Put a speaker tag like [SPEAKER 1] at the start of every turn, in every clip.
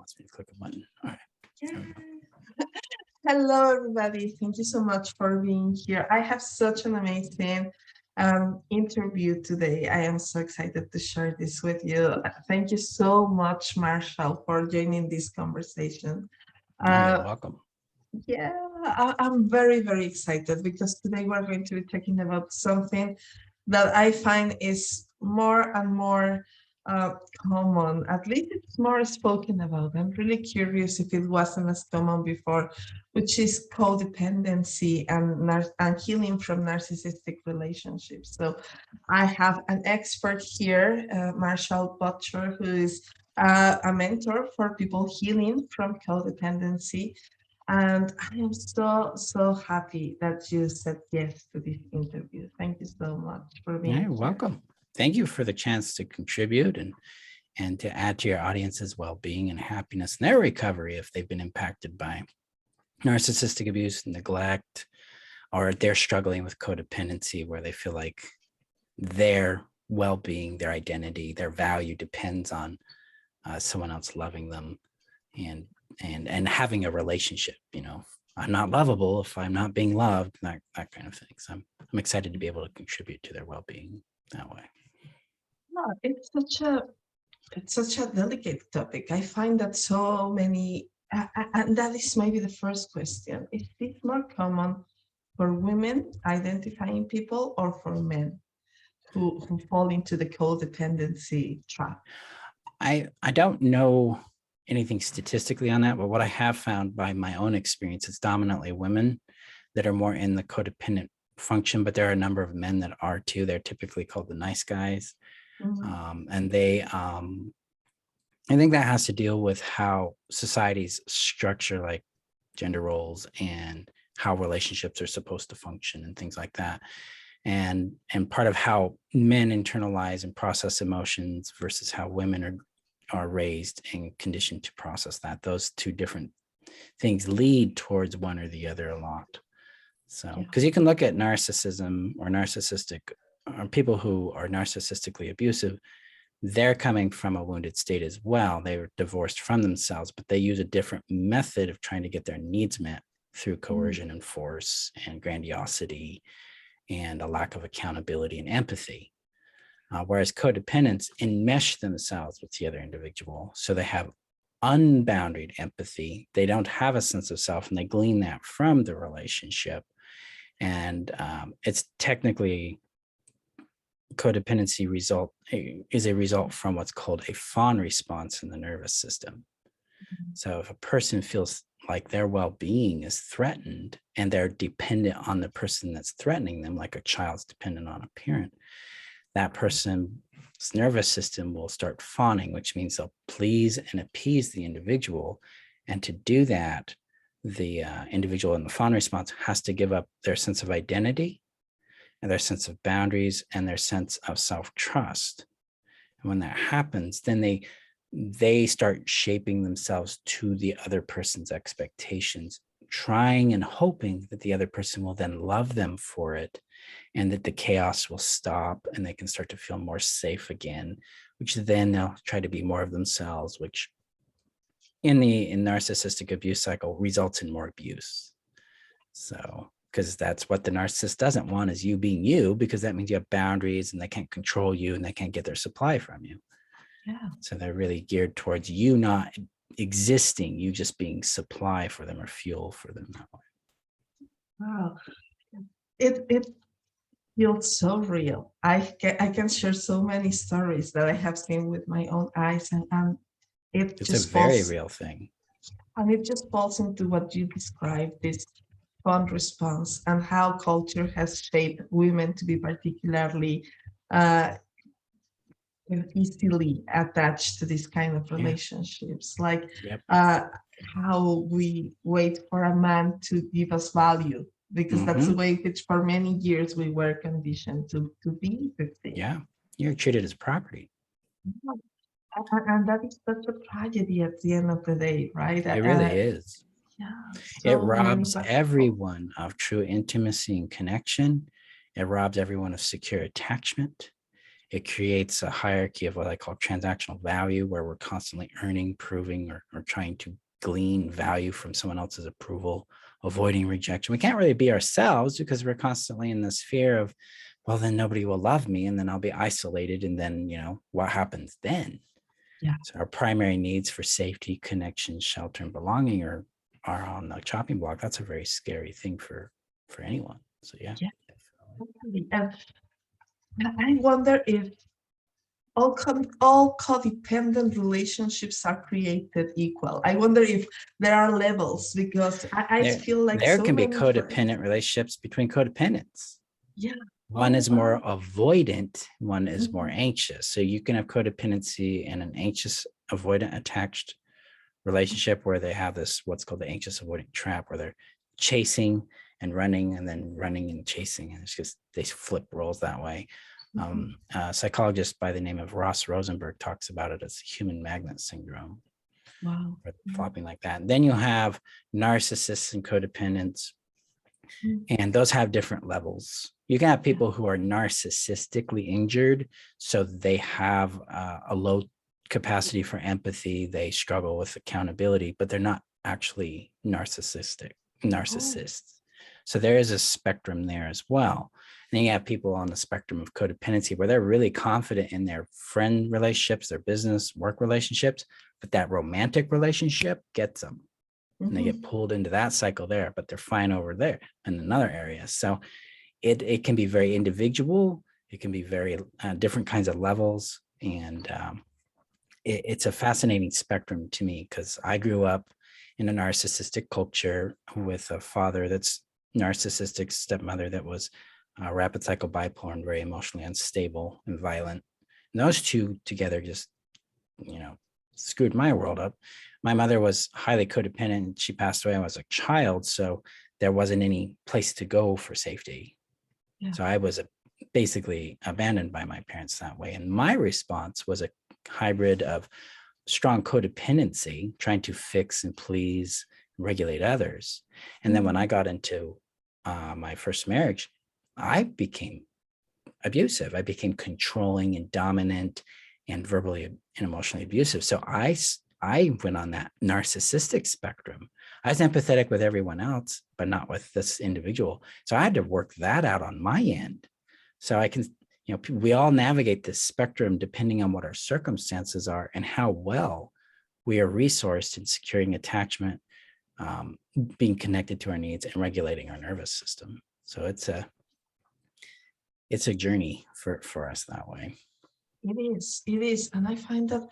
[SPEAKER 1] wants me to click a button. All right.
[SPEAKER 2] Yeah. Hello, everybody. Thank you so much for being here. I have such an amazing interview today. I am so excited to share this with you. Thank you so much, Marshall, for joining this conversation.
[SPEAKER 1] You're
[SPEAKER 2] Uh,
[SPEAKER 1] welcome.
[SPEAKER 2] yeah, I'm very, very excited because today we're going to be talking about something that I find is more and more common. At least it's more spoken about. I'm really curious if it wasn't as common before, which is codependency and healing from narcissistic relationships. So I have an expert here, Marshall Butcher, who is a mentor for people healing from codependency. And I am so, so happy that you said yes to this interview. Thank you so much for being
[SPEAKER 1] You're
[SPEAKER 2] here.
[SPEAKER 1] welcome. Thank you for the chance to contribute and to add to your audience's well-being and happiness and their recovery if they've been impacted by narcissistic abuse, neglect, or they're struggling with codependency where they feel like their well-being, their identity, their value depends on someone else loving them and having a relationship. I'm not lovable if I'm not being loved, that kind of thing. So I'm excited to be able to contribute to their well-being that way.
[SPEAKER 2] No, it's such a delicate topic. I find that so many, and that is maybe the first question. Is this more common for women identifying people or for men who fall into the codependency trap?
[SPEAKER 1] I don't know anything statistically on that, but what I have found by my own experience, it's dominantly women that are more in the codependent function, but there are a number of men that are too. They're typically called the nice guys. And I think that has to deal with how societies structure like gender roles and how relationships are supposed to function and things like that. And part of how men internalize and process emotions versus how women are raised and conditioned to process that. Those two different things lead towards one or the other a lot. So, because you can look at narcissism or narcissistic or people who are narcissistically abusive, they're coming from a wounded state as well. They were divorced from themselves, but they use a different method of trying to get their needs met through coercion and force and grandiosity and a lack of accountability and empathy. Whereas codependents enmesh themselves with the other individual. So they have unbounded empathy. They don't have a sense of self, and they glean that from the relationship. And it's technically codependency is a result from what's called a fawn response in the nervous system. So if a person feels like their well-being is threatened and they're dependent on the person that's threatening them, like a child's dependent on a parent, that person's nervous system will start fawning, which means they'll please and appease the individual. And to do that, the individual in the fawn response has to give up their sense of identity and their sense of boundaries and their sense of self-trust. And when that happens, then they start shaping themselves to the other person's expectations, trying and hoping that the other person will then love them for it and that the chaos will stop and they can start to feel more safe again, which then they'll try to be more of themselves, which in narcissistic abuse cycle results in more abuse. So, because that's what the narcissist doesn't want is you being you, because that means you have boundaries and they can't control you and they can't get their supply from you.
[SPEAKER 2] Yeah.
[SPEAKER 1] So they're really geared towards you not existing, you just being supply for them or fuel for them that way.
[SPEAKER 2] Wow. It feels so real. I can share so many stories that I have seen with my own eyes, and
[SPEAKER 1] it's a very real thing.
[SPEAKER 2] And it just falls into what you described, this fawn response, and how culture has shaped women to be particularly easily attached to this kind of relationships. Like how we wait for a man to give us value, because that's the way which for many years we were conditioned to be with things.
[SPEAKER 1] Yeah, you're treated as property.
[SPEAKER 2] And that is such a tragedy at the end of the day, right?
[SPEAKER 1] It really is.
[SPEAKER 2] Yeah,
[SPEAKER 1] it robs everyone of true intimacy and connection. It robs everyone of secure attachment. It creates a hierarchy of what I call transactional value, where we're constantly earning, proving, or trying to glean value from someone else's approval, avoiding rejection. We can't really be ourselves because we're constantly in this fear of, well, then nobody will love me, and then I'll be isolated. And then, what happens then?
[SPEAKER 2] Yeah.
[SPEAKER 1] So our primary needs for safety, connection, shelter, and belonging are on the chopping block. That's a very scary thing for anyone. So yeah.
[SPEAKER 2] Yeah. Totally. And I wonder if all codependent relationships are created equal. I wonder if there are levels, because I
[SPEAKER 1] There,
[SPEAKER 2] feel like
[SPEAKER 1] there
[SPEAKER 2] so
[SPEAKER 1] can be
[SPEAKER 2] many friends.
[SPEAKER 1] codependent relationships between codependents.
[SPEAKER 2] Yeah.
[SPEAKER 1] One
[SPEAKER 2] Oh,
[SPEAKER 1] is more
[SPEAKER 2] wow.
[SPEAKER 1] avoidant, one is more
[SPEAKER 2] Mhm.
[SPEAKER 1] anxious. So you can have codependency in an anxious, avoidant, attached relationship where they have this, what's called the anxious avoidant trap, where they're chasing and running and then running and chasing. And it's just, they flip roles that way.
[SPEAKER 2] Mhm.
[SPEAKER 1] A psychologist by the name of Ross Rosenberg talks about it as human magnet syndrome,
[SPEAKER 2] Wow.
[SPEAKER 1] or flopping like that. And then you have narcissists and codependents,
[SPEAKER 2] Mhm.
[SPEAKER 1] and those have different levels. You can have
[SPEAKER 2] Yeah.
[SPEAKER 1] people who are narcissistically injured, so they have a low capacity for empathy. They struggle with accountability, but they're not actually
[SPEAKER 2] Oh.
[SPEAKER 1] narcissists. So there is a spectrum there as well. And then you have people on the spectrum of codependency where they're really confident in their friend relationships, their business, work relationships, but that romantic relationship gets them, and they get
[SPEAKER 2] Mhm.
[SPEAKER 1] pulled into that cycle there, but they're fine over there in another area. So it can be very individual. It can be very different kinds of levels. And it's a fascinating spectrum to me, because I grew up in a narcissistic culture with a father that's narcissistic, stepmother that was rapid cycle bipolar and very emotionally unstable and violent. And those two together just, screwed my world up. My mother was highly codependent. She passed away when I was a child, so there wasn't any place to go for safety.
[SPEAKER 2] Yeah.
[SPEAKER 1] So I was basically abandoned by my parents that way. And my response was a hybrid of strong codependency, trying to fix and please, and regulate others. And then when I
[SPEAKER 2] Mhm.
[SPEAKER 1] got into my first marriage, I became abusive. I became controlling and dominant and verbally and emotionally abusive. So I went on that narcissistic spectrum. I was empathetic with everyone else, but not with this individual. So I had to work that out on my end. So I can, we all navigate this spectrum depending on what our circumstances are and how well we are resourced in securing attachment, being connected to our needs, and regulating our nervous system. So it's a journey for us that way.
[SPEAKER 2] It is, and I find that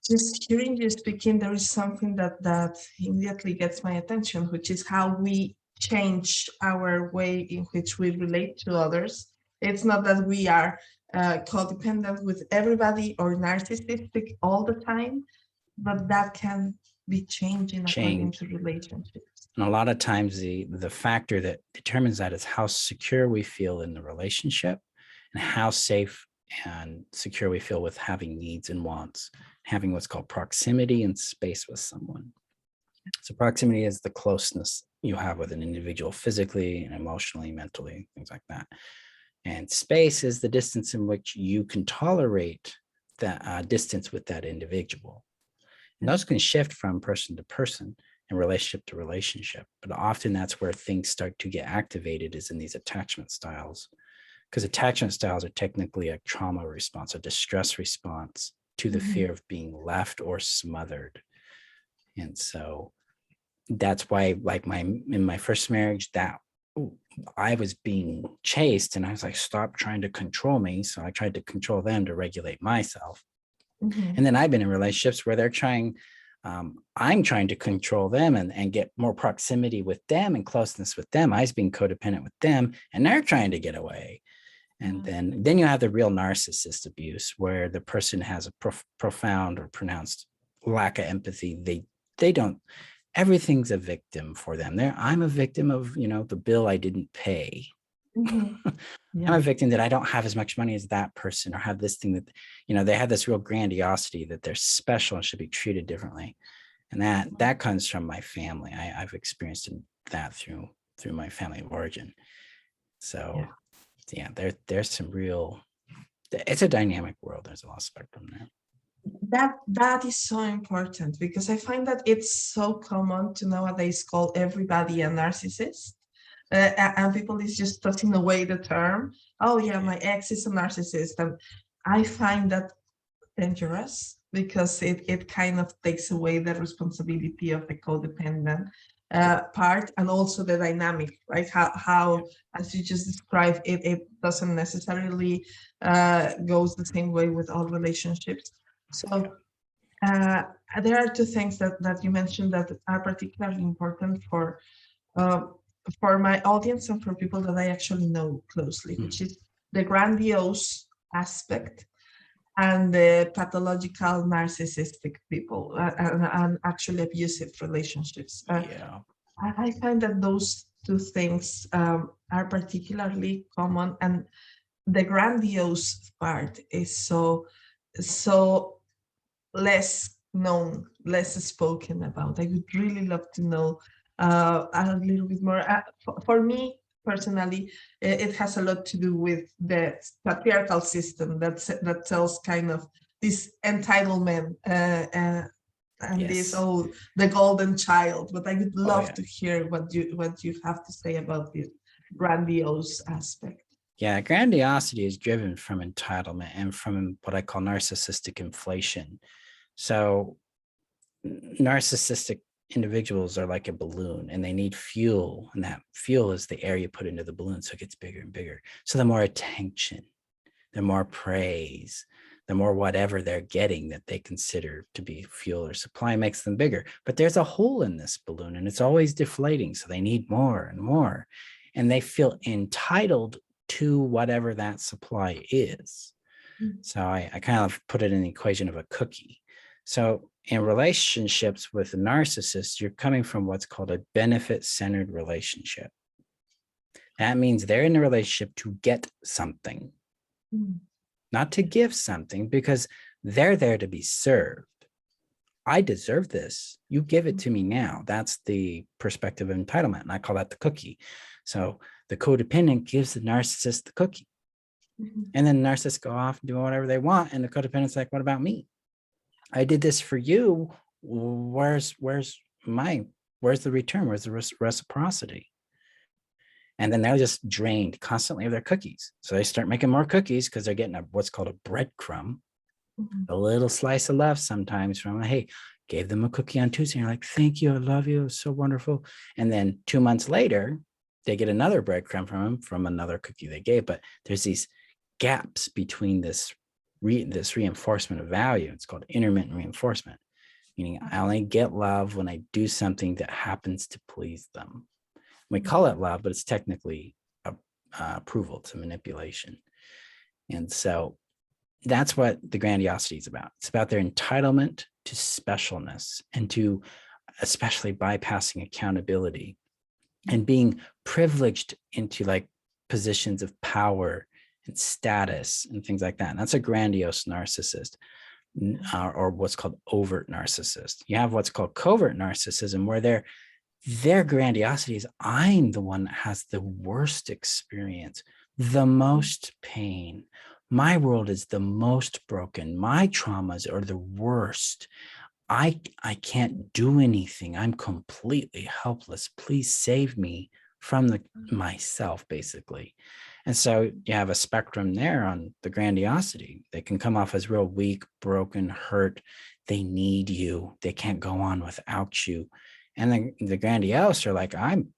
[SPEAKER 2] just hearing you speaking, there is something that immediately gets my attention, which is how we change our way in which we relate to others. It's not that we are codependent with everybody or narcissistic all the time, but that can be changing according
[SPEAKER 1] Change.
[SPEAKER 2] to relationships.
[SPEAKER 1] And a lot of times the factor that determines that is how secure we feel in the relationship, and how safe and secure we feel with having needs and wants, having what's called proximity and space with someone. So proximity is the closeness you have with an individual physically and emotionally, mentally, things like that. And space is the distance in which you can tolerate that distance with that individual. And those can shift from person to person and relationship to relationship. But often that's where things start to get activated, is in these attachment styles. Because attachment styles are technically a trauma response, a distress response to the
[SPEAKER 2] Mhm.
[SPEAKER 1] fear of being left or smothered. And so that's why, like in my first marriage, I was being chased, and I was like, stop trying to control me. So I tried to control them to regulate myself. And
[SPEAKER 2] Mhm.
[SPEAKER 1] then I've been in relationships where I'm trying to control them and get more proximity with them and closeness with them. I was being codependent with them, and they're trying to get away. And
[SPEAKER 2] Yeah.
[SPEAKER 1] then you have the real narcissist abuse, where the person has a profound or pronounced lack of empathy. They don't. Everything's a victim for them. I'm a victim of the bill I didn't pay.
[SPEAKER 2] Mhm.
[SPEAKER 1] I'm a
[SPEAKER 2] Yeah.
[SPEAKER 1] victim that I don't have as much money as that person, or have this thing that, they have this real grandiosity that they're special and should be treated differently. And that comes from my family. I've experienced that through my family of origin. So
[SPEAKER 2] Yeah.
[SPEAKER 1] yeah, there's some real it's a dynamic world. There's a lot of spectrum there.
[SPEAKER 2] That is so important, because I find that it's so common to nowadays call everybody a narcissist, and people is just tossing away the term. Oh yeah, my ex is a narcissist, and I find that dangerous, because it kind of takes away the responsibility of the codependent part, and also the dynamic, right? How as you just described, it doesn't necessarily goes the same way with all relationships. So uh, there are two things that you mentioned that are particularly important uh, for my audience and for people that I actually know closely, which is the grandiose aspect and the pathological narcissistic people, and actually abusive relationships.
[SPEAKER 1] Yeah.
[SPEAKER 2] I find that those two things are particularly common, and the grandiose part is so less known, less spoken about. I would really love to know a little bit more. For me personally, it has a lot to do with the patriarchal system that tells kind of this entitlement and this the golden child. But I would love to hear what you have to say about this grandiose aspect.
[SPEAKER 1] Yeah, grandiosity is driven from entitlement and from what I call narcissistic inflation. So narcissistic individuals are like a balloon, and they need fuel, and that fuel is the air you put into the balloon, so it gets bigger and bigger. So the more attention, the more praise, the more whatever they're getting that they consider to be fuel or supply makes them bigger. But there's a hole in this balloon, and it's always deflating, so they need more and more, and they feel entitled to whatever that supply is. So I kind of put it in the equation of a cookie. So in relationships with a narcissist, you're coming from what's called a benefit-centered relationship. That means they're in a relationship to get something, not to give something, because they're there to be served. I deserve this. You give it to me now. That's the perspective of entitlement, and I call that the cookie. So the codependent gives the narcissist the cookie. And then the narcissists go off and do whatever they want, and the codependent's like, what about me? I did this for you. Where's the return? Where's the reciprocity? And then they're just drained constantly of their cookies. So they start making more cookies because they're getting what's called a breadcrumb, a little slice of love sometimes from, hey, gave them a cookie on Tuesday. And you're like, thank you. I love you. It's so wonderful. And then 2 months later, they get another breadcrumb from them from another cookie they gave. But there's these gaps between this reinforcement of value. It's called intermittent reinforcement, meaning I only get love when I do something that happens to please them. We call it love, but it's technically approval to manipulation. And so that's what the grandiosity is about. It's about their entitlement to specialness and to especially bypassing accountability and being privileged into like positions of power and status and things like that. And that's a grandiose narcissist, or what's called overt narcissist. You have what's called covert narcissism, where their grandiosity is, I'm the one that has the worst experience, the most pain. My world is the most broken. My traumas are the worst. I can't do anything. I'm completely helpless. Please save me from myself, basically. And so you have a spectrum there on the grandiosity. They can come off as real weak, broken, hurt. They need you. They can't go on without you. And then the grandiose are like, I'm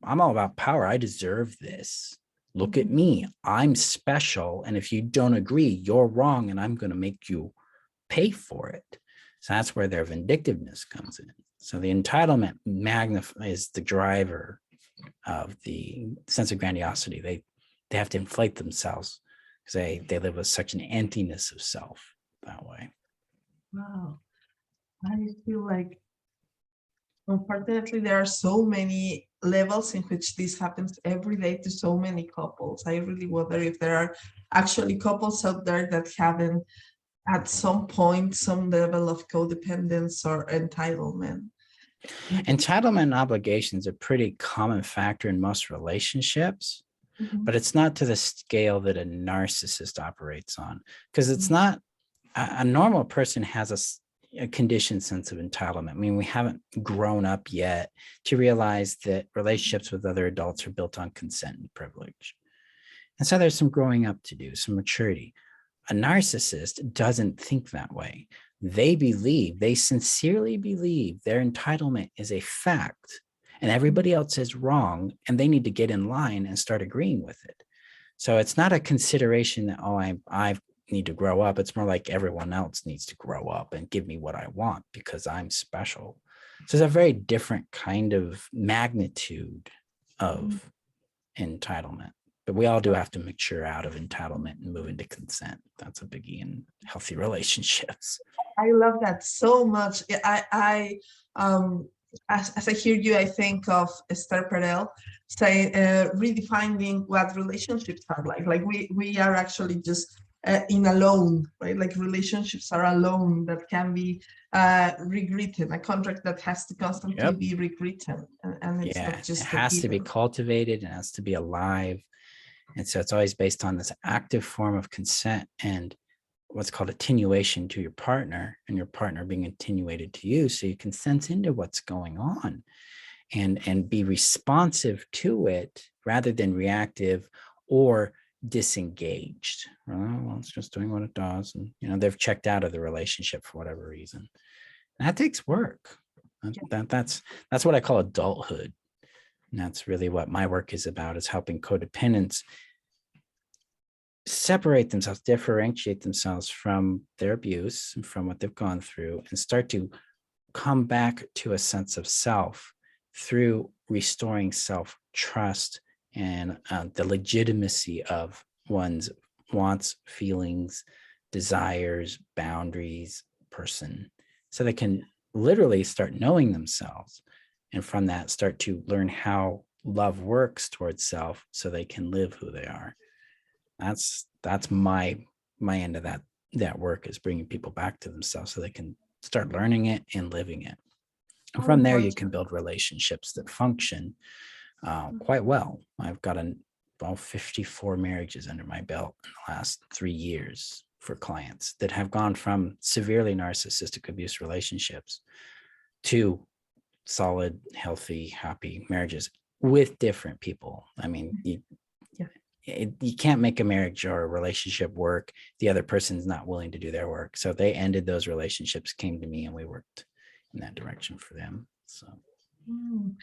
[SPEAKER 1] all about power. I deserve this. Look at me. I'm special. And if you don't agree, you're wrong. And I'm going to make you pay for it. So that's where their vindictiveness comes in. So the entitlement magnifies the driver of the sense of grandiosity. They have to inflate themselves because they live with such an emptiness of self that way.
[SPEAKER 2] Wow. I feel like, unfortunately, there are so many levels in which this happens every day to so many couples. I really wonder if there are actually couples out there that haven't, at some point, some level of codependence or entitlement.
[SPEAKER 1] Entitlement and obligation is a pretty common factor in most relationships.
[SPEAKER 2] Mhm.
[SPEAKER 1] but it's not to the scale that a narcissist operates on, because it's not a normal person has a conditioned sense of entitlement. I mean, we haven't grown up yet to realize that relationships with other adults are built on consent and privilege. And so there's some growing up to do, some maturity. A narcissist doesn't think that way. They sincerely believe their entitlement is a fact and everybody else is wrong, and they need to get in line and start agreeing with it. So it's not a consideration that, oh, I need to grow up. It's more like everyone else needs to grow up and give me what I want because I'm special. So it's a very different kind of magnitude of entitlement. But we all do have to mature out of entitlement and move into consent. That's a biggie in healthy relationships.
[SPEAKER 2] I love that so much. As I hear you, I think of Esther Perel say redefining what relationships are like. Like we are actually just in a loan, right? Like relationships are a loan that can be rewritten, a contract that has to constantly
[SPEAKER 1] Yep.
[SPEAKER 2] be rewritten, and it's
[SPEAKER 1] Yeah.
[SPEAKER 2] not
[SPEAKER 1] It
[SPEAKER 2] just a
[SPEAKER 1] has to be
[SPEAKER 2] given.
[SPEAKER 1] cultivated. It has to be alive. And so it's always based on this active form of consent and what's called attenuation to your partner, and your partner being attenuated to you, so you can sense into what's going on and be responsive to it rather than reactive or disengaged. Well, it's just doing what it does, and they've checked out of the relationship for whatever reason. And that takes work. That's what I call adulthood. And that's really what my work is about, is helping codependents separate themselves, differentiate themselves from their abuse and from what they've gone through, and start to come back to a sense of self through restoring self-trust and the legitimacy of one's wants, feelings, desires, boundaries, person. So they can literally start knowing themselves. And from that, start to learn how love works towards self so they can live who they are. That's my end of that work, is bringing people back to themselves so they can start learning it and living it. And
[SPEAKER 2] Oh,
[SPEAKER 1] from there, you can
[SPEAKER 2] wonderful.
[SPEAKER 1] build relationships that function quite well. I've got about 54 marriages under my belt in the last 3 years for clients that have gone from severely narcissistic abuse relationships to solid, healthy, happy marriages with different people. I mean, you can't make a marriage or a relationship work. The other person's not willing to do their work. So they ended those relationships, came to me, and we worked in that direction for them. So
[SPEAKER 2] Mm.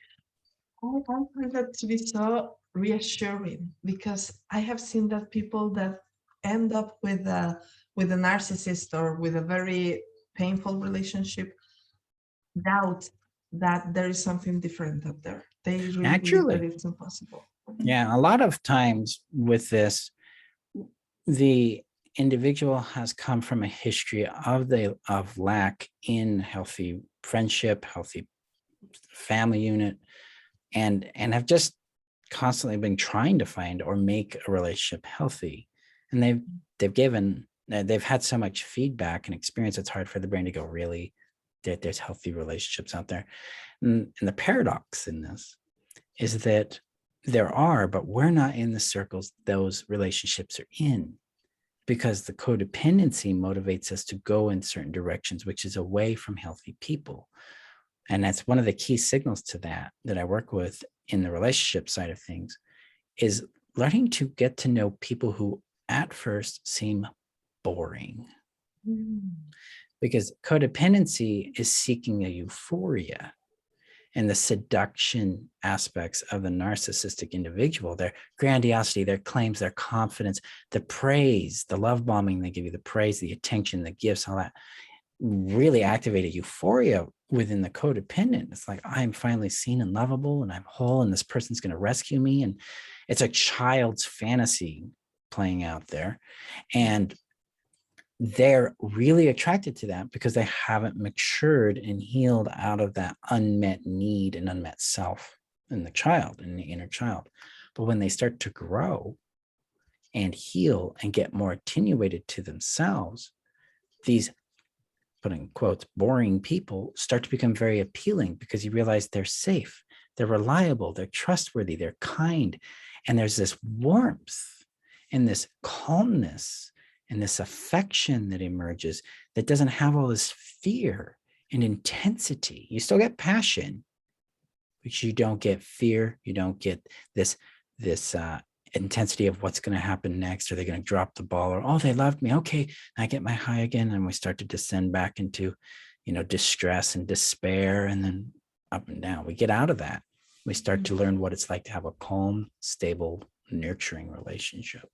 [SPEAKER 2] I find that to be so reassuring, because I have seen that people that end up with a narcissist or with a very painful relationship doubt that there is something different out there. They really believe that
[SPEAKER 1] naturally,
[SPEAKER 2] it's impossible.
[SPEAKER 1] yeah, a lot of times with this, the individual has come from a history of lack in healthy friendship, healthy family unit, and have just constantly been trying to find or make a relationship healthy. And they've had so much feedback and experience, it's hard for the brain to go, really, there's healthy relationships out there. And the paradox in this is that there are, but we're not in the circles those relationships are in, because the codependency motivates us to go in certain directions, which is away from healthy people. And that's one of the key signals to that I work with in the relationship side of things, is learning to get to know people who at first seem boring,
[SPEAKER 2] Mm.
[SPEAKER 1] because codependency is seeking a euphoria, and the seduction aspects of the narcissistic individual, their grandiosity, their claims, their confidence, the praise, the love bombing they give you, the praise, the attention, the gifts, all that really activate a euphoria within the codependent. It's like, I'm finally seen and lovable and I'm whole and this person's going to rescue me. And it's a child's fantasy playing out there. And they're really attracted to that because they haven't matured and healed out of that unmet need and unmet self in the child, in the inner child. But when they start to grow and heal and get more attenuated to themselves, these, putting quotes, boring people start to become very appealing, because you realize they're safe, they're reliable, they're trustworthy, they're kind, And there's this warmth and this calmness and this affection that emerges that doesn't have all this fear and intensity. You still get passion, but you don't get fear. You don't get this intensity of what's going to happen next. Are they going to drop the ball? Or, oh, they loved me. Okay, I get my high again. And we start to descend back into, distress and despair, and then up and down. We get out of that. We start to learn what it's like to have a calm, stable, nurturing relationship.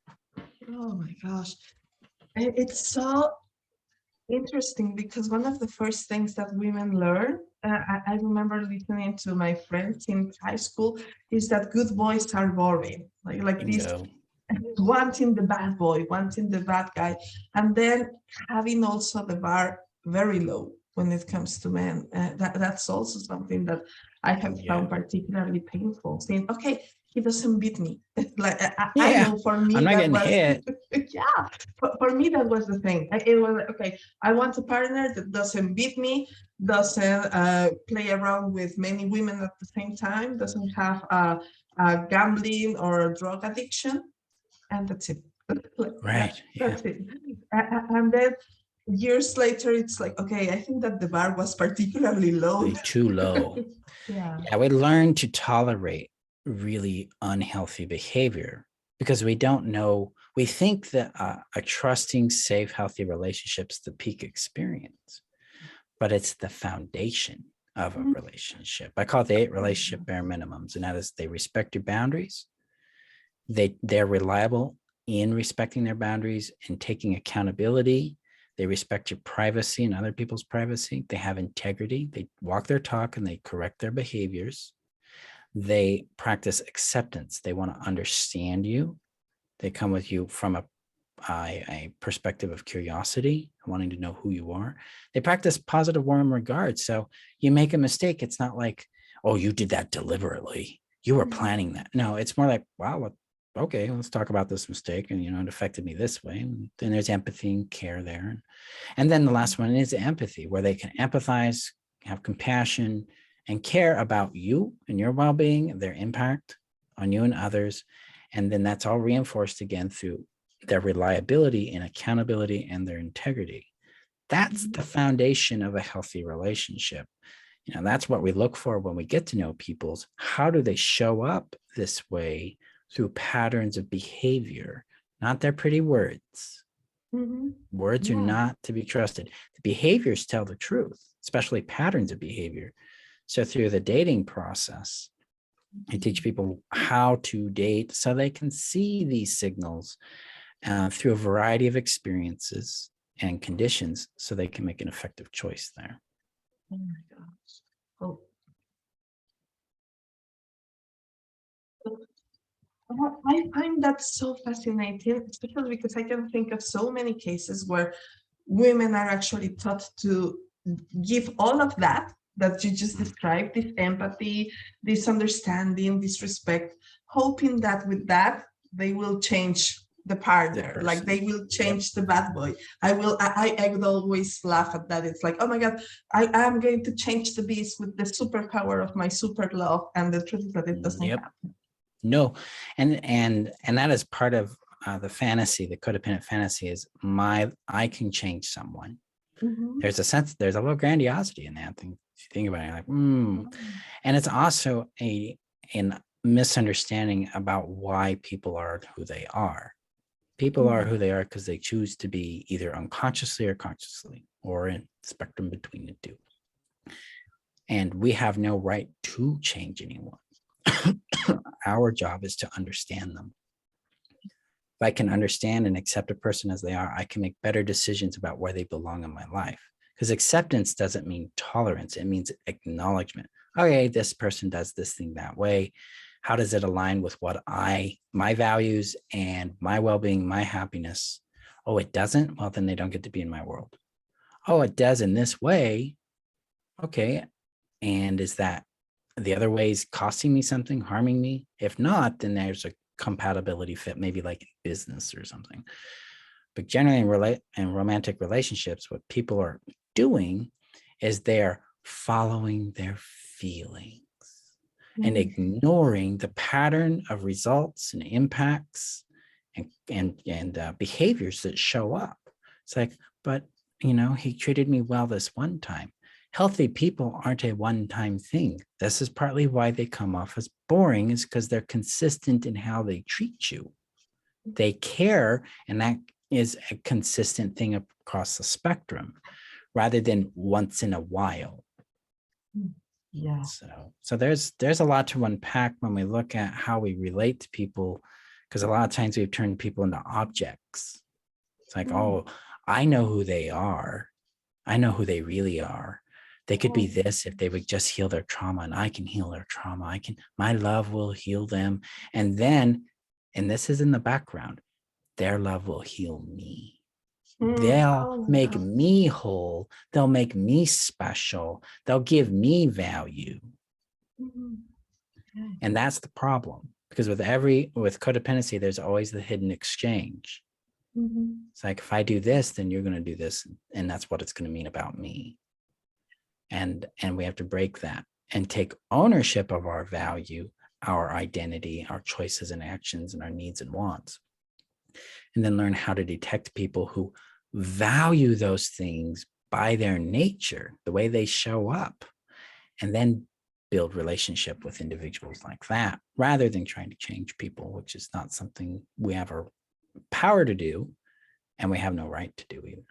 [SPEAKER 2] Oh my gosh. It's so interesting because one of the first things that women learn, I remember listening to my friends in high school, is that good boys are boring. Like this, wanting the bad boy, wanting the bad guy, and then having also the bar very low when it comes to men. That's also something that I have found particularly painful. Saying, okay, he doesn't beat me. Like I know for me
[SPEAKER 1] I'm not
[SPEAKER 2] that
[SPEAKER 1] getting
[SPEAKER 2] was
[SPEAKER 1] hit.
[SPEAKER 2] yeah. For me that was the thing. It was okay. I want a partner that doesn't beat me, doesn't play around with many women at the same time, doesn't have a gambling or a drug addiction, and that's it.
[SPEAKER 1] Right.
[SPEAKER 2] That's it. And then years later, it's like, okay, I think that the bar was particularly low.
[SPEAKER 1] Too low.
[SPEAKER 2] Yeah.
[SPEAKER 1] We learn to tolerate really unhealthy behavior because we don't know. We think that a trusting, safe, healthy relationship is the peak experience, but it's the foundation of a relationship. I call it the 8 relationship bare minimums, and that is they respect your boundaries. They're reliable in respecting their boundaries and taking accountability. They respect your privacy and other people's privacy. They have integrity. They walk their talk and they correct their behaviors. They practice acceptance. They want to understand you. They come with you from a perspective of curiosity, wanting to know who you are. They practice positive, warm regard. So you make a mistake, it's not like, oh, you did that deliberately. You were planning that. No, it's more like, wow, okay, let's talk about this mistake. And, it affected me this way. And then there's empathy and care there. And then the last one is empathy, where they can empathize, have compassion, and care about you and your well-being, their impact on you and others. And then that's all reinforced again through their reliability and accountability and their integrity. That's the foundation of a healthy relationship. That's what we look for when we get to know people's. How do they show up this way through patterns of behavior, not their pretty words. Words are not to be trusted. The behaviors tell the truth, especially patterns of behavior. So through the dating process, I teach people how to date so they can see these signals through a variety of experiences and conditions so they can make an effective choice there.
[SPEAKER 2] Oh my gosh. Oh. I find that so fascinating, especially because I can think of so many cases where women are actually taught to give all of that you just described, this empathy, this understanding, this respect, hoping that with that they will change the partner, like they will change the bad boy. I would always laugh at that. It's like, oh my God, I am going to change the beast with the superpower of my super love, and the truth is that it doesn't happen.
[SPEAKER 1] No, and that is part of the fantasy, the codependent fantasy is I can change someone. There's a sense, there's a little grandiosity in that thing. If you think about it, like, and it's also a misunderstanding about why people are who they are. People are who they are because they choose to be either unconsciously or consciously, or in the spectrum between the two. And we have no right to change anyone. Our job is to understand them. If I can understand and accept a person as they are, I can make better decisions about where they belong in my life. Because acceptance doesn't mean tolerance. It means acknowledgement. Okay, this person does this thing that way. How does it align with what my values and my well-being, my happiness? Oh, it doesn't? Well, then they don't get to be in my world. Oh, it does in this way. Okay. And is that the other ways costing me something, harming me? If not, then there's a compatibility fit, maybe like in business or something. But generally in romantic relationships, what people are doing is they're following their feelings. and
[SPEAKER 2] Mm,
[SPEAKER 1] ignoring the pattern of results and impacts and behaviors that show up. It's like, but he treated me well this one time. Healthy people aren't a one-time thing. This is partly why they come off as boring, is because they're consistent in how they treat you. They care, and that is a consistent thing across the spectrum, rather than once in a while.
[SPEAKER 2] yeah.
[SPEAKER 1] So there's a lot to unpack when we look at how we relate to people, because a lot of times we've turned people into objects. It's like,
[SPEAKER 2] Mm,
[SPEAKER 1] oh, I know who they are. I know who they really are. They could be
[SPEAKER 2] oh,
[SPEAKER 1] this if they would just heal their trauma, and I can heal their trauma. My love will heal them. And then, and this is in the background, their love will heal me. They'll
[SPEAKER 2] oh my
[SPEAKER 1] make
[SPEAKER 2] God.
[SPEAKER 1] me whole. They'll make me special. They'll give me value.
[SPEAKER 2] Mhm. Okay.
[SPEAKER 1] And that's the problem, because with codependency, there's always the hidden exchange.
[SPEAKER 2] Mhm.
[SPEAKER 1] It's like, if I do this, then you're going to do this, and that's what it's going to mean about me. And we have to break that and take ownership of our value, our identity, our choices and actions, and our needs and wants, and then learn how to detect people who value those things by their nature, the way they show up, and then build relationship with individuals like that, rather than trying to change people, which is not something we have our power to do, and we have no right to do either.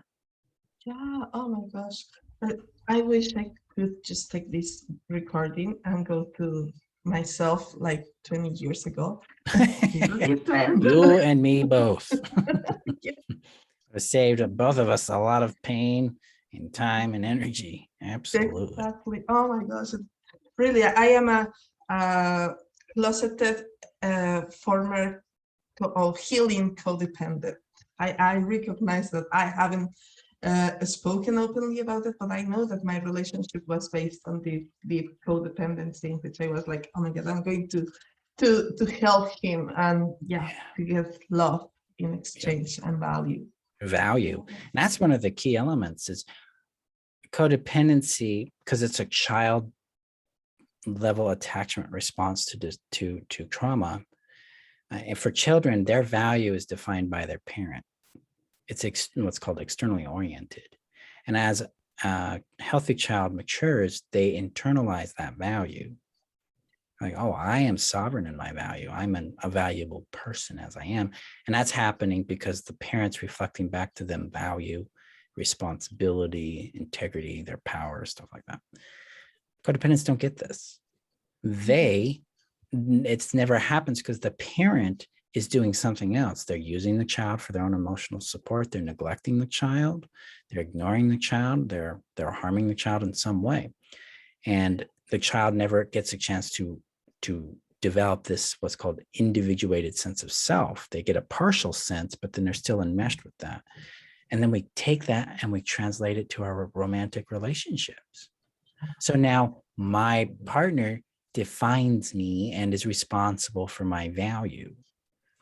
[SPEAKER 2] Yeah. Oh my gosh. But I wish I could just take this recording and go to myself like 20 years ago.
[SPEAKER 1] You and me both.
[SPEAKER 2] Yeah,
[SPEAKER 1] It saved both of us a lot of pain and time and energy. Absolutely.
[SPEAKER 2] exactly. Oh my gosh. Really, I am a closeted former healing codependent. I recognize that I haven't spoken openly about it, but I know that my relationship was based on the codependency, in which I was like, oh my God, I'm going to help him, and yeah,
[SPEAKER 1] Yeah.
[SPEAKER 2] to get love in
[SPEAKER 1] Yep.
[SPEAKER 2] exchange and value.
[SPEAKER 1] Value. And that's one of the key elements is codependency, because it's a child level attachment response to trauma. And for children, their value is defined by their parent. It's what's called externally oriented. And as a healthy child matures, they internalize that value. Like, oh, I am sovereign in my value. I'm a valuable person as I am. And that's happening because the parents reflecting back to them value, responsibility, integrity, their power, stuff like that. Codependents don't get this. It's never happens because the parent is doing something else. They're using the child for their own emotional support. They're neglecting the child. They're ignoring the child. They're harming the child in some way. And the child never gets a chance to develop this, what's called individuated sense of self. They get a partial sense, but then they're still enmeshed with that. And then we take that and we translate it to our romantic relationships. So now my partner defines me and is responsible for my value.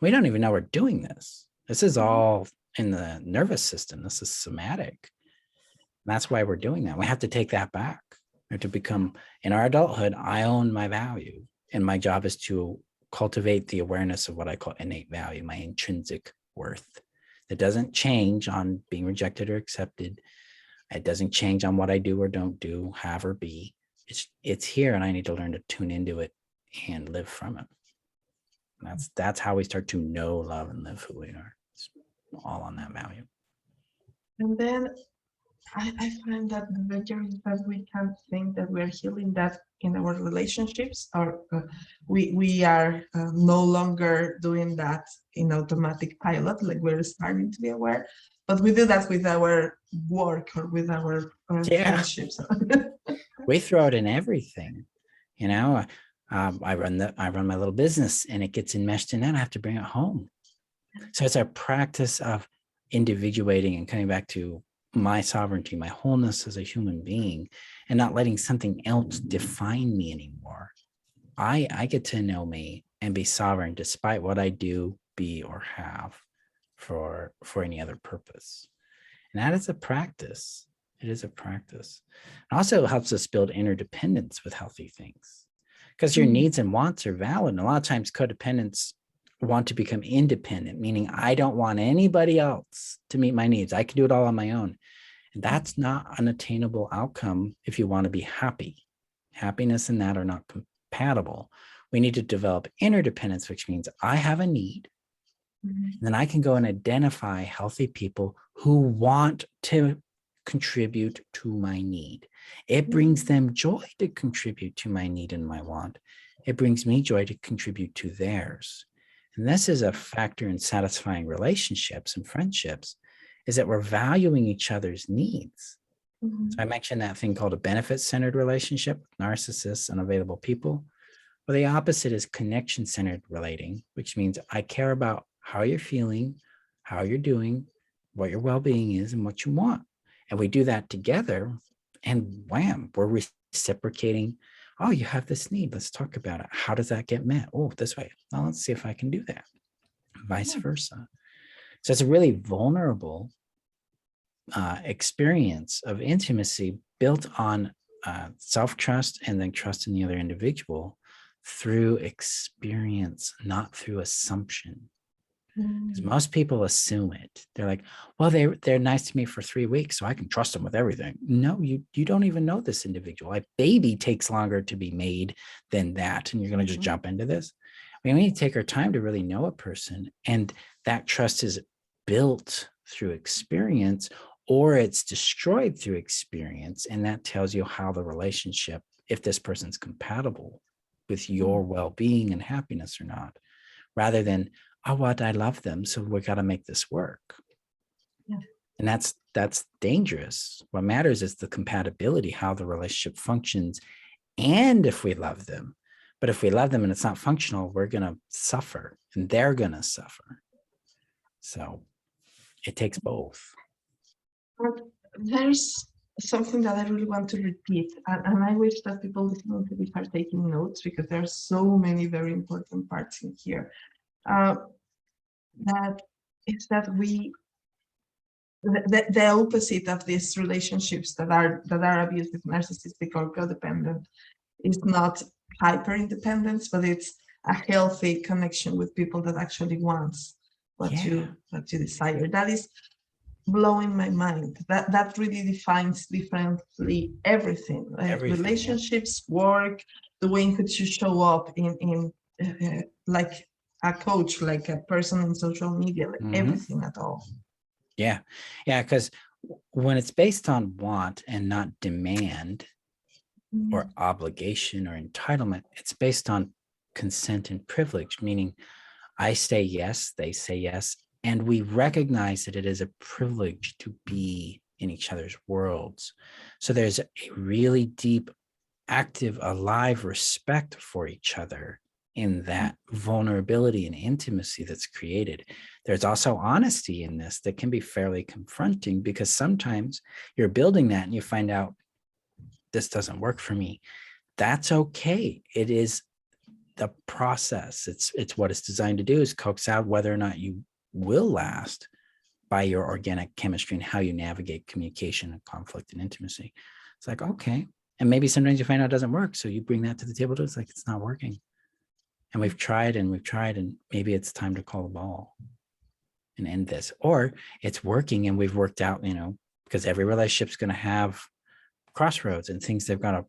[SPEAKER 1] We don't even know we're doing this. This is all in the nervous system. This is somatic. And that's why we're doing that. We have to take that back. We have to become, in our adulthood, I own my value. And my job is to cultivate the awareness of what I call innate value, my intrinsic worth. That doesn't change on being rejected or accepted. It doesn't change on what I do or don't do, have or be. It's here, and I need to learn to tune into it and live from it. And that's how we start to know, love, and live who we are. It's all on that value.
[SPEAKER 2] And then I find that the danger is that we can't think that we're healing that in our relationships, or we are no longer doing that in automatic pilot, like we're starting to be aware, but we do that with our work or with our
[SPEAKER 1] Yeah,
[SPEAKER 2] friendships.
[SPEAKER 1] we throw it in everything. You know, I run my little business, and it gets enmeshed in that. I have to bring it home. So it's a practice of individuating and coming back to my sovereignty, my wholeness as a human being, and not letting something else define me anymore. I get to know me and be sovereign despite what I do, be, or have for any other purpose. And that is a practice. It is a practice. It also helps us build interdependence with healthy things. because your needs and wants are valid. And a lot of times codependents want to become independent, meaning I don't want anybody else to meet my needs. I can do it all on my own. And that's not an attainable outcome if you want to be happy. Happiness and that are not compatible. We need to develop interdependence, which means I have a need. And then I can go and identify healthy people who want to contribute to my need. It brings them joy to contribute to my need and my want. It brings me joy to contribute to theirs. And this is a factor in satisfying relationships and friendships, is that we're valuing each other's needs. So I mentioned that thing called a benefit-centered relationship, narcissists, unavailable people. Well, the opposite is connection-centered relating, which means I care about how you're feeling, how you're doing, what your well-being is, and what you want. And we do that together, and wham, we're reciprocating. Oh, you have this need. Let's talk about it. How does that get met? Oh, this way. Now let's see if I can do that. Vice versa. So it's a really vulnerable experience of intimacy built on self-trust and then trust in the other individual through experience, not through assumption. Because most people assume it. They're like, well, they're nice to me for 3 weeks, so I can trust them with everything. No, you don't even know this individual. A baby takes longer to be made than that, and you're going to just jump into this. We need to take our time to really know a person, and that trust is built through experience, or it's destroyed through experience, and that tells you how the relationship, if this person's compatible with your well-being and happiness or not, rather than, oh, what, I love them, so we got to make this work. And that's dangerous. What matters is the compatibility, how the relationship functions, and if we love them. But if we love them and it's not functional, we're going to suffer, and they're going to suffer. So it takes both.
[SPEAKER 2] But there's something that I really want to repeat, and I wish that people listening to this are taking notes, because there are so many very important parts in here. That is that the opposite of these relationships that are abusive, narcissistic, or codependent is not hyper independence, but it's a healthy connection with people that actually wants what you desire. That is blowing my mind. That really defines differently everything. Relationships, work, the way in which you show up in like a coach, like a person in social media, like everything at all.
[SPEAKER 1] Yeah, because when it's based on want and not demand or obligation or entitlement, it's based on consent and privilege, meaning I say yes, they say yes, and we recognize that it is a privilege to be in each other's worlds. So there's a really deep, active, alive respect for each other in that vulnerability and intimacy that's created. There's also honesty in this that can be fairly confronting, because sometimes you're building that and you find out this doesn't work for me. That's okay. It is the process. It's what it's designed to do, is coax out whether or not you will last by your organic chemistry and how you navigate communication and conflict and intimacy. It's like, okay. And maybe sometimes you find out it doesn't work. So you bring that to the table. It's like, it's not working. And we've tried, and maybe it's time to call the ball and end this. Or it's working and we've worked out, because every relationship's going to have crossroads and things they've got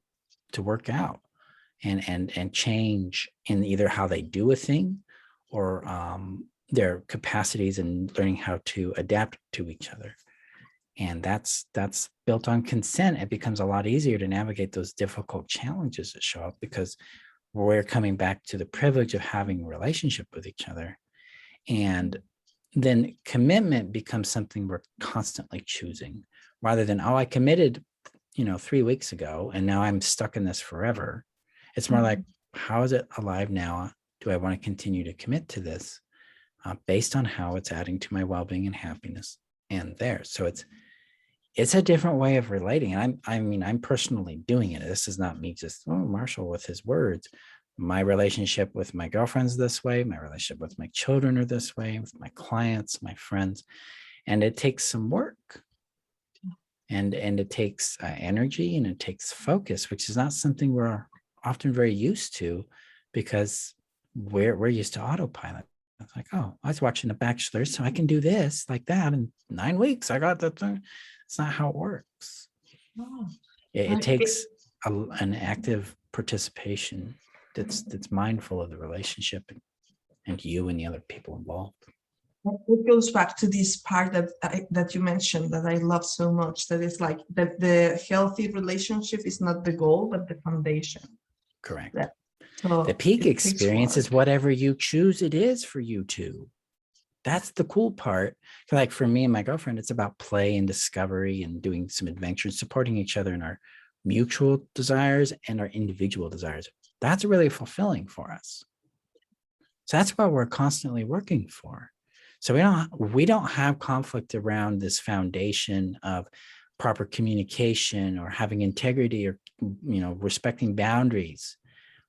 [SPEAKER 1] to work out and change in either how they do a thing or their capacities and learning how to adapt to each other. And that's built on consent. It becomes a lot easier to navigate those difficult challenges that show up, because we're coming back to the privilege of having a relationship with each other. And then commitment becomes something we're constantly choosing, rather than, oh, I committed, 3 weeks ago, and now I'm stuck in this forever. It's more like, how is it alive now? Do I want to continue to commit to this based on how it's adding to my well-being and happiness and theirs? So it's a different way of relating. And I'm personally doing it. This is not me just, Marshall with his words. My relationship with my girlfriend's this way. My relationship with my children are this way, with my clients, my friends. And it takes some work. And it takes energy, and it takes focus, which is not something we're often very used to, because we're used to autopilot. It's like, oh, I was watching The Bachelor, so I can do this like that in 9 weeks. I got that thing. It's not how it works.
[SPEAKER 2] Oh,
[SPEAKER 1] It
[SPEAKER 2] okay.
[SPEAKER 1] takes an active participation that's mindful of the relationship and you and the other people involved.
[SPEAKER 2] It goes back to this part that you mentioned that I love so much. That is like that the healthy relationship is not the goal, but the foundation.
[SPEAKER 1] Correct.
[SPEAKER 2] That, so
[SPEAKER 1] The peak
[SPEAKER 2] it takes
[SPEAKER 1] experience
[SPEAKER 2] work.
[SPEAKER 1] is whatever you choose it is for you two. That's the cool part. Like for me and my girlfriend, it's about play and discovery and doing some adventure, supporting each other in our mutual desires and our individual desires. That's really fulfilling for us. So that's what we're constantly working for. So we don't have conflict around this foundation of proper communication or having integrity or respecting boundaries.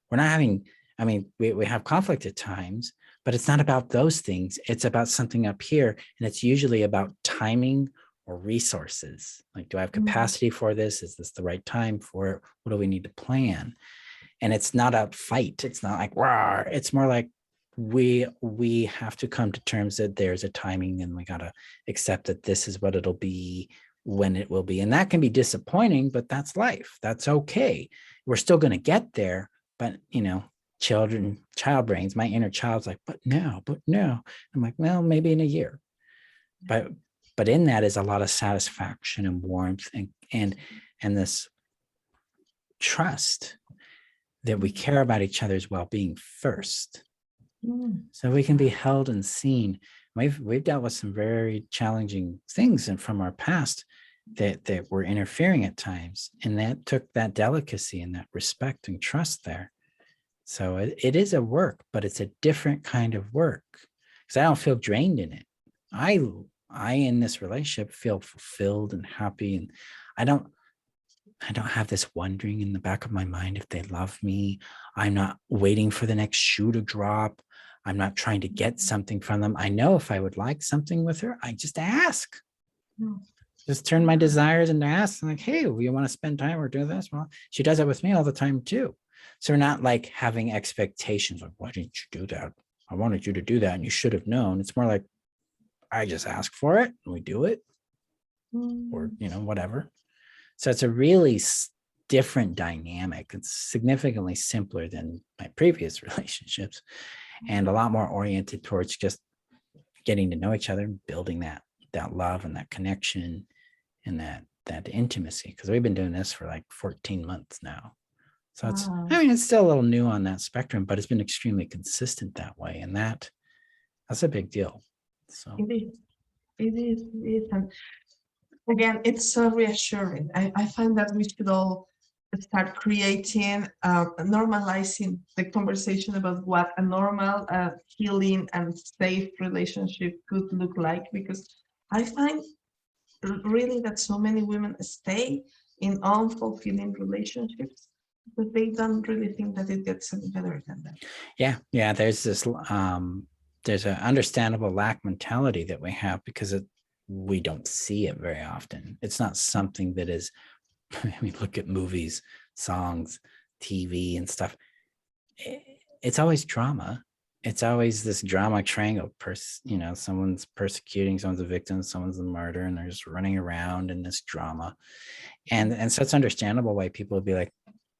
[SPEAKER 1] We're not having, I mean, we have conflict at times, but it's not about those things. It's about something up here. And it's usually about timing or resources. Like, do I have capacity for this? Is this the right time for it? What do we need to plan? And it's not a fight. It's not like, rah. It's more like we have to come to terms that there's a timing and we got to accept that this is what it'll be when it will be. And that can be disappointing, but that's life. That's okay. We're still going to get there. But, child brains, my inner child's like, but no. I'm like, well, maybe in a year. But in that is a lot of satisfaction and warmth and this trust that we care about each other's well-being first. So we can be held and seen. We've dealt with some very challenging things and from our past that were interfering at times. And that took that delicacy and that respect and trust there. So it is a work, but it's a different kind of work because I don't feel drained in it. I in this relationship feel fulfilled and happy, and I don't have this wondering in the back of my mind if they love me. I'm not waiting for the next shoe to drop. I'm not trying to get something from them. I know if I would like something with her, I just ask. Just turn my desires into ask. I'm like, hey, you want to spend time or do this? Well, she does it with me all the time too. So we're not like having expectations like, why didn't you do that? I wanted you to do that and you should have known. It's more like, I just ask for it and we do it or, whatever. So it's a really different dynamic. It's significantly simpler than my previous relationships and a lot more oriented towards just getting to know each other, building that love and that connection and that intimacy. Because we've been doing this for like 14 months now. So it's still a little new on that spectrum, but it's been extremely consistent that way. And that's a big deal. So
[SPEAKER 2] it is. And again, it's so reassuring. I find that we should all start creating, normalizing the conversation about what a normal, healing and safe relationship could look like, because I find really that so many women stay in unfulfilling relationships because they don't really think that it gets any better than that.
[SPEAKER 1] Yeah. There's this, there's an understandable lack mentality that we have because we don't see it very often. It's not something that is, I mean, look at movies, songs, TV and stuff. It's always drama. It's always this drama triangle. Someone's persecuting, someone's a victim, someone's a murder, and they're just running around in this drama. And so it's understandable why people would be like,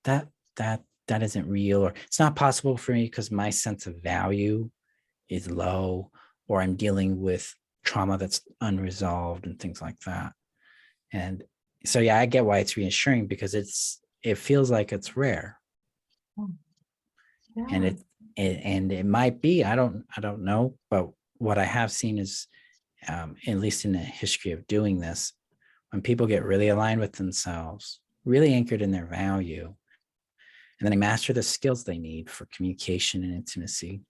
[SPEAKER 1] that isn't real, or it's not possible for me because my sense of value is low, or I'm dealing with trauma that's unresolved and things like that. And so, yeah, I get why it's reassuring because it feels like it's rare.
[SPEAKER 2] Yeah.
[SPEAKER 1] And it might be, I don't know, but what I have seen is, at least in the history of doing this, when people get really aligned with themselves, really anchored in their value, and then they master the skills they need for communication and intimacy,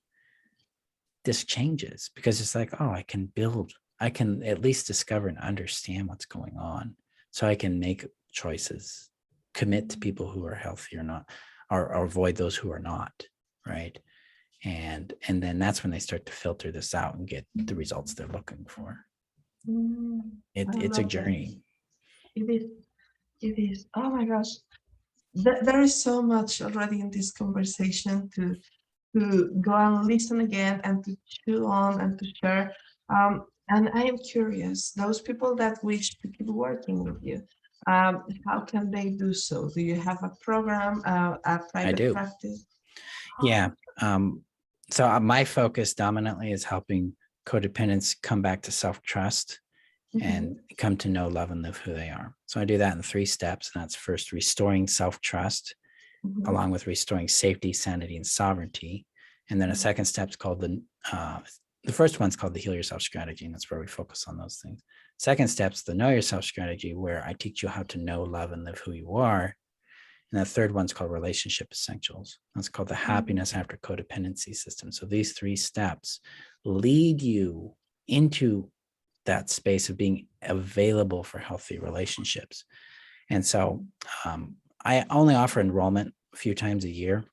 [SPEAKER 1] this changes because it's like, oh, I can at least discover and understand what's going on. So I can make choices, commit to people who are healthy or not, or avoid those who are not, right? And then that's when they start to filter this out and get the results they're looking for. It's a journey.
[SPEAKER 2] It is. Oh my gosh. there is so much already in this conversation to go and listen again and to chew on and to share. And I am curious, those people that wish to keep working with you, how can they do so? Do you have a program, a
[SPEAKER 1] I
[SPEAKER 2] private
[SPEAKER 1] do.
[SPEAKER 2] practice?
[SPEAKER 1] Yeah. So my focus dominantly is helping codependents come back to self-trust and come to know, love, and live who they are. So I do that in 3 steps. And that's first restoring self-trust, along with restoring safety, sanity, and sovereignty. And then a second step is called the first one's called the Heal Yourself strategy, and that's where we focus on those things. Second step's the Know Yourself strategy, where I teach you how to know, love, and live who you are. And the third one's called Relationship Essentials. That's called the Happiness After Codependency system. So these 3 steps lead you into that space of being available for healthy relationships. And so I only offer enrollment a few times a year.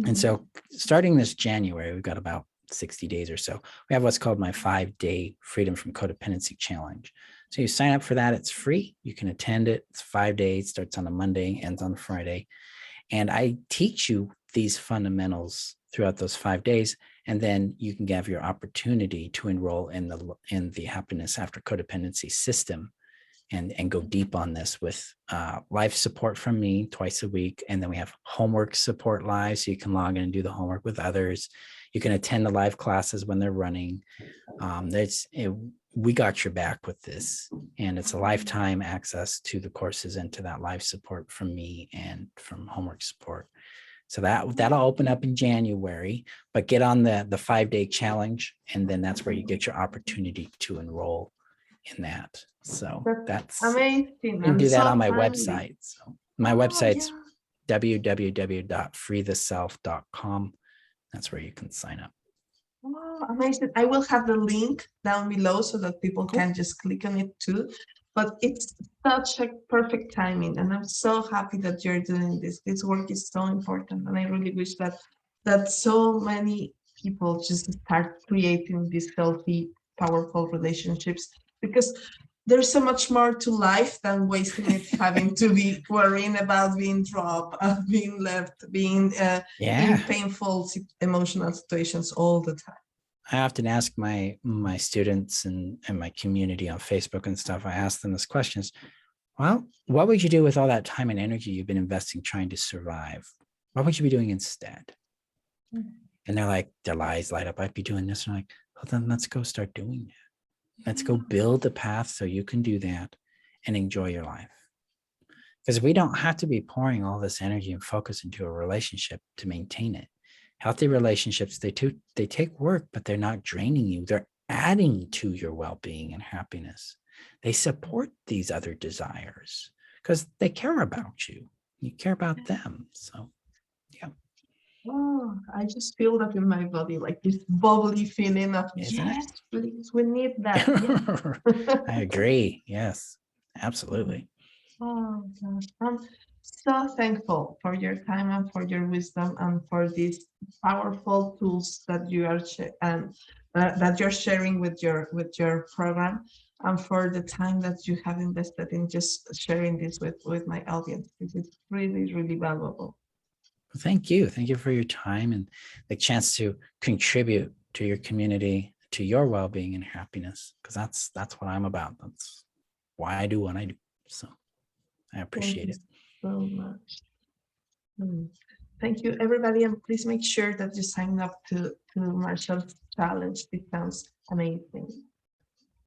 [SPEAKER 1] And so starting this January, we've got about 60 days or so. We have what's called my 5-day Freedom from Codependency Challenge. So you sign up for that. It's free. You can attend it. It's 5 days, starts on a Monday, ends on a Friday. And I teach you these fundamentals throughout those 5 days. And then you can have your opportunity to enroll in the Happiness After Codependency system and go deep on this with live support from me twice a week. And then we have homework support live, so you can log in and do the homework with others. You can attend the live classes when they're running. We got your back with this, and it's a lifetime access to the courses and to that live support from me and from homework support. So that'll open up in January, but get on the 5-day challenge, and then that's where you get your opportunity to enroll in that. So that's
[SPEAKER 2] amazing.
[SPEAKER 1] You can do that on my
[SPEAKER 2] timely.
[SPEAKER 1] website. So my website's www.freetheself.com. That's where you can sign up.
[SPEAKER 2] Oh, amazing. I will have the link down below so that people can just click on it too. But it's such a perfect timing, and I'm so happy that you're doing this. This work is so important, and I really wish that so many people just start creating these healthy, powerful relationships, because there's so much more to life than wasting it having to be worrying about being dropped, being left, being in painful emotional situations all the time.
[SPEAKER 1] I often ask my students and my community on Facebook and stuff, I ask them this question is, well, what would you do with all that time and energy you've been investing trying to survive? What would you be doing instead? And they're like, their eyes light up. I'd be doing this. And I'm like, well, then let's go start doing that. Let's go build the path so you can do that and enjoy your life. Because we don't have to be pouring all this energy and focus into a relationship to maintain it. Healthy relationships, they take work, but they're not draining you. They're adding to your well-being and happiness. They support these other desires because they care about you. You care about them. So, yeah.
[SPEAKER 2] Oh, I just feel that in my body, like this bubbly feeling of,
[SPEAKER 1] Isn't
[SPEAKER 2] yes,
[SPEAKER 1] it?
[SPEAKER 2] please, we need that.
[SPEAKER 1] I agree. Yes, absolutely.
[SPEAKER 2] Oh gosh, I'm so thankful for your time and for your wisdom and for these powerful tools that you are that you're sharing with your program, and for the time that you have invested in just sharing this with my audience. This is really, really valuable.
[SPEAKER 1] Thank you. Thank you for your time and the chance to contribute to your community, to your well-being and happiness, because that's what I'm about. That's why I do what I do. So I appreciate it.
[SPEAKER 2] So much. Thank you, everybody, and please make sure that you sign up to Marshall's challenge. It sounds amazing.